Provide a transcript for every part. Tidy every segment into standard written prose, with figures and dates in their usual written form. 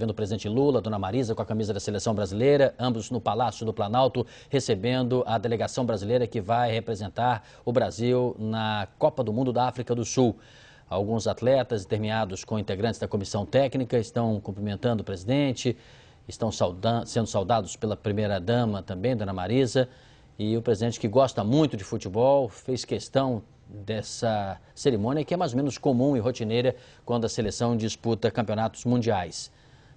vendo o presidente Lula, dona Marisa, com a camisa da seleção brasileira, ambos no Palácio do Planalto, recebendo a delegação brasileira que vai representar o Brasil na Copa do Mundo da África do Sul. Alguns atletas, intermeados com integrantes da comissão técnica, estão cumprimentando o presidente, estão sendo saudados pela primeira-dama também, dona Marisa. E o presidente, que gosta muito de futebol, fez questão dessa cerimônia que é mais ou menos comum e rotineira quando a seleção disputa campeonatos mundiais.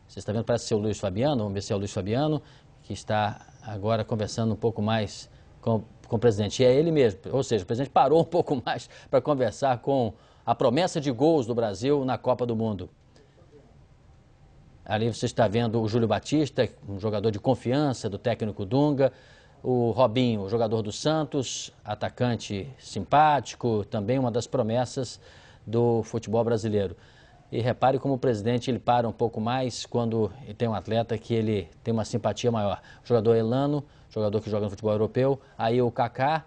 Você está vendo, parece ser o Luiz Fabiano, vamos ver se é o Luiz Fabiano, que está agora conversando um pouco mais com o presidente. E é ele mesmo, ou seja, o presidente parou um pouco mais para conversar com a promessa de gols do Brasil na Copa do Mundo. Ali você está vendo o Júlio Batista, um jogador de confiança do técnico Dunga. O Robinho, jogador do Santos, atacante simpático, também uma das promessas do futebol brasileiro. E repare como o presidente ele para um pouco mais quando tem um atleta que ele tem uma simpatia maior. O jogador Elano, jogador que joga no futebol europeu. Aí o Kaká,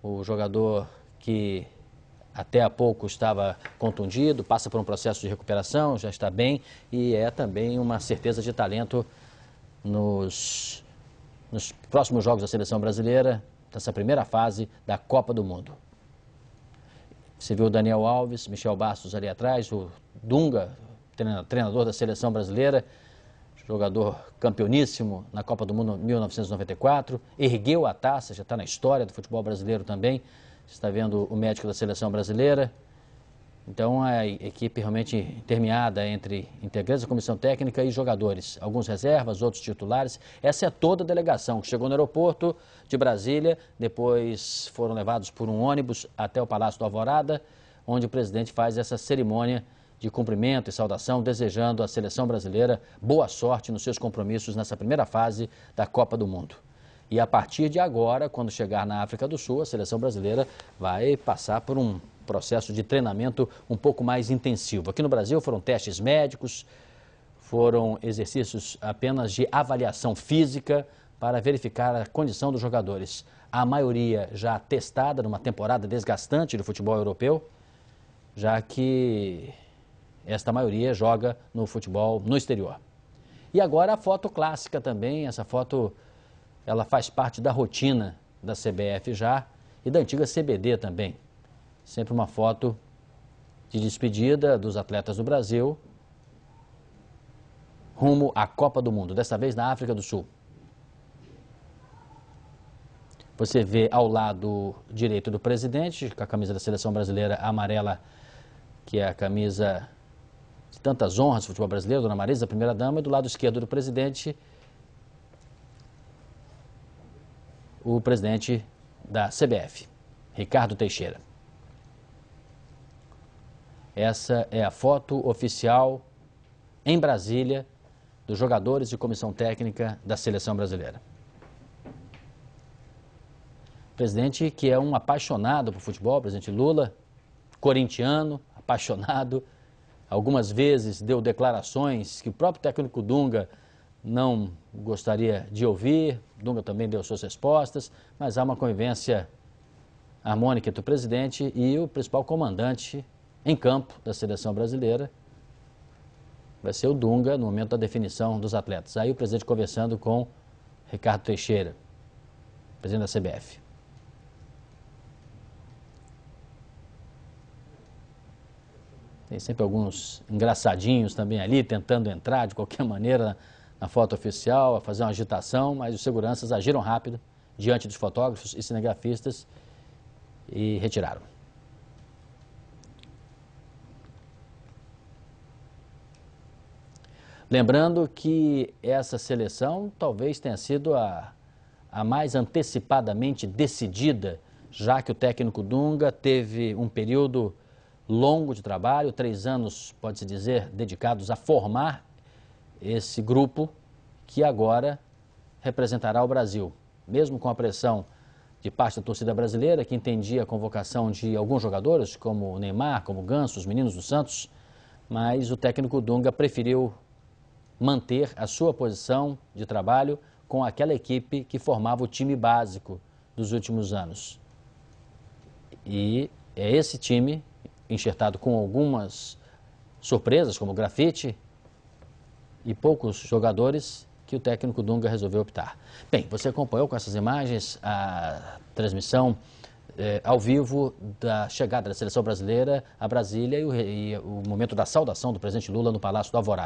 o jogador que até há pouco estava contundido, passa por um processo de recuperação, já está bem e é também uma certeza de talento nos próximos jogos da seleção brasileira, nessa primeira fase da Copa do Mundo. Você viu o Daniel Alves, Michel Bastos ali atrás, o Dunga, treinador da seleção brasileira, jogador campeoníssimo na Copa do Mundo 1994, ergueu a taça, já está na história do futebol brasileiro também. Você está vendo o médico da seleção brasileira. Então, a equipe realmente intermeada entre integrantes da comissão técnica e jogadores. Alguns reservas, outros titulares. Essa é toda a delegação que chegou no aeroporto de Brasília. Depois foram levados por um ônibus até o Palácio do Alvorada, onde o presidente faz essa cerimônia de cumprimento e saudação, desejando à seleção brasileira boa sorte nos seus compromissos nessa primeira fase da Copa do Mundo. E a partir de agora, quando chegar na África do Sul, a seleção brasileira vai passar por um processo de treinamento um pouco mais intensivo. Aqui no Brasil foram testes médicos, foram exercícios apenas de avaliação física para verificar a condição dos jogadores. A maioria já testada numa temporada desgastante do futebol europeu, já que esta maioria joga no futebol no exterior. E agora a foto clássica também, essa foto ela faz parte da rotina da CBF já e da antiga CBD também. Sempre uma foto de despedida dos atletas do Brasil rumo à Copa do Mundo, desta vez na África do Sul. Você vê ao lado direito do presidente, com a camisa da seleção brasileira amarela, que é a camisa de tantas honras do futebol brasileiro, dona Marisa, a primeira-dama, e do lado esquerdo do presidente, o presidente da CBF, Ricardo Teixeira. Essa é a foto oficial em Brasília dos jogadores e comissão técnica da seleção brasileira. O presidente que é um apaixonado por futebol, o presidente Lula, corintiano, apaixonado, algumas vezes deu declarações que o próprio técnico Dunga não gostaria de ouvir. Dunga também deu suas respostas, mas há uma convivência harmônica entre o presidente e o principal comandante em campo da seleção brasileira. Vai ser o Dunga no momento da definição dos atletas. Aí o presidente conversando com Ricardo Teixeira, presidente da CBF. Tem sempre alguns engraçadinhos também ali, tentando entrar de qualquer maneira na foto oficial, a fazer uma agitação, mas os seguranças agiram rápido diante dos fotógrafos e cinegrafistas e retiraram. Lembrando que essa seleção talvez tenha sido a mais antecipadamente decidida, já que o técnico Dunga teve um período longo de trabalho, 3 anos, pode-se dizer, dedicados a formar esse grupo que agora representará o Brasil. Mesmo com a pressão de parte da torcida brasileira, que entendia a convocação de alguns jogadores, como o Neymar, como o Ganso, os meninos do Santos, mas o técnico Dunga preferiu manter a sua posição de trabalho com aquela equipe que formava o time básico dos últimos anos. E é esse time, enxertado com algumas surpresas, como o grafite, e poucos jogadores que o técnico Dunga resolveu optar. Bem, você acompanhou com essas imagens a transmissão ao vivo da chegada da seleção brasileira a Brasília e o momento da saudação do presidente Lula no Palácio do Alvorada.